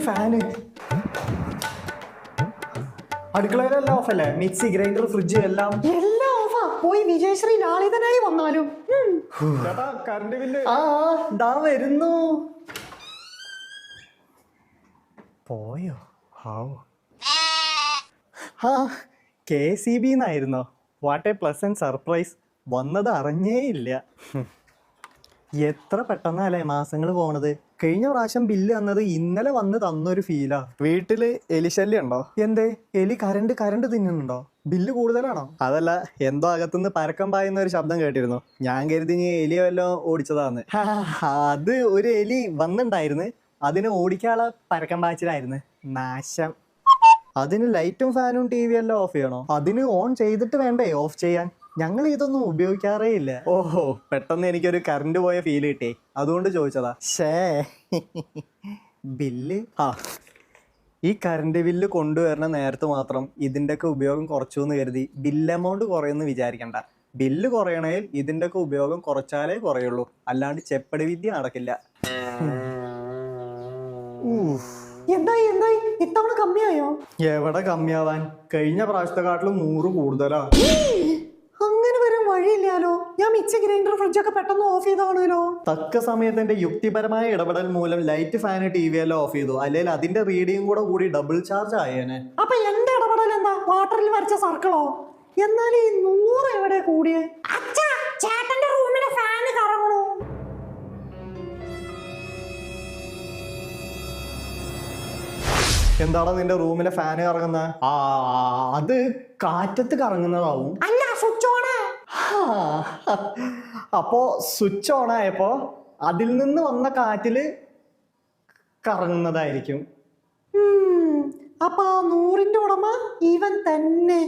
Fan. അടുക്കളയിലെല്ലാം ഓഫല്ലേ? Mixie, grinder, fridge എല്ലാം ഓഫാ. പോയി വിജയശ്രീ ലാളിതനായി വന്നാലും. കറണ്ട് ബില്ല് ദാ വരുന്നു. പോയോ? KCB എന്നായിരുന്നോ? What a pleasant surprise. വന്നത് അറിഞ്ഞേ ഇല്ല. എത്ര പെട്ടെന്നല്ലേ മാസങ്ങൾ പോണത്. കഴിഞ്ഞ പ്രാവശ്യം ബില്ല് തന്നത് ഇന്നലെ വന്ന് തന്നൊരു ഫീലാ. വീട്ടില് എലിശല്യം ഉണ്ടോ? എന്തേ? എലി കരണ്ട് തിന്നുന്നുണ്ടോ? ബില്ല് കൂടുതലാണോ? അതല്ല, എന്തോ അകത്തുനിന്ന് പരക്കം പായുന്ന ഒരു ശബ്ദം കേട്ടിരുന്നു. ഞാൻ കരുതി നീ എലി വല്ലോ ഓടിച്ചതാന്ന്. അത് ഒരു എലി വന്നിണ്ടായിരുന്നു. അതിനെ ഓടിക്കാനുള്ള പരക്കം പാച്ചിലായിരുന്നു. നാശം. അതിന് ലൈറ്റും ഫാനും TV എല്ലാം ഓഫ് ചെയ്യണോ? അതിന് ഓൺ ചെയ്തിട്ട് വേണ്ടേ ഓഫ് ചെയ്യാൻ? ഞങ്ങൾ ഇതൊന്നും ഉപയോഗിക്കാറേ ഇല്ല. ഓഹോ, പെട്ടെന്ന് എനിക്കൊരു കറണ്ട് പോയ ഫീൽ കിട്ടി, അതുകൊണ്ട് ചോദിച്ചതാ. ബില്ല് ഈ കറണ്ട് ബില്ല് കൊണ്ടുവരുന്ന നേരത്ത് മാത്രം ഇതിൻ്റെയൊക്കെ ഉപയോഗം കുറച്ചു എന്ന് കരുതി ബില്ല് എമൗണ്ട് കുറയുമെന്ന് വിചാരിക്കണ്ട. ബില്ല് കുറയണേൽ ഇതിൻ്റെയൊക്കെ ഉപയോഗം കുറച്ചാലേ കുറയുള്ളൂ, അല്ലാണ്ട് ചെപ്പടി വിദ്യ നടക്കില്ല. എന്തായി ഇത്തവണ കമ്മിയായോ? എവിടെ കമ്മിയാവാൻ, കഴിഞ്ഞ പ്രാവശ്യത്തെക്കാട്ടിലും 100 കൂടുതലാ. അങ്ങനെ വരാൻ വഴിയില്ലാലോ. ഞാൻ മിക്സി, ഗ്രൈൻഡർ, ഫ്രിഡ്ജൊക്കെ പെട്ടെന്ന് ഓഫ് ചെയ്താണല്ലോ. തക്ക സമയത്തിന്റെ യുക്തിപരമായ ഇടപെടൽ മൂലം ലൈറ്റ്, ഫാന്, TV എല്ലാം ഓഫ് ചെയ്തു. അല്ലെങ്കിൽ അതിന്റെ റീഡിങ് കൂടി ഡബിൾ ചാർജ് ആയേനെ. അപ്പൊ എന്റെ ഇടപെടൽ എന്താ? വാട്ടറിൽ വരച്ച സർക്കിളോ? എന്നാൽ ഈ 100 എവിടെ കൂടിയേ? ചേട്ടന്റെ റൂമിലെ ഫാന് കറങ്ങണോ? എന്താണോ നിന്റെ റൂമിലെ ഫാന് കറങ്ങുന്ന? അത് കാറ്റത്ത് കറങ്ങുന്നതാവും. അല്ല, സ്വിച്ച് ഓൺ. അപ്പോ സ്വിച്ച് ഓൺ ആയപ്പോ അതിൽ നിന്ന് വന്ന കാറ്റില് കറങ്ങുന്നതായിരിക്കും. അപ്പൊ 100ന്റെ ഉടമ ഇവൻ തന്നെ.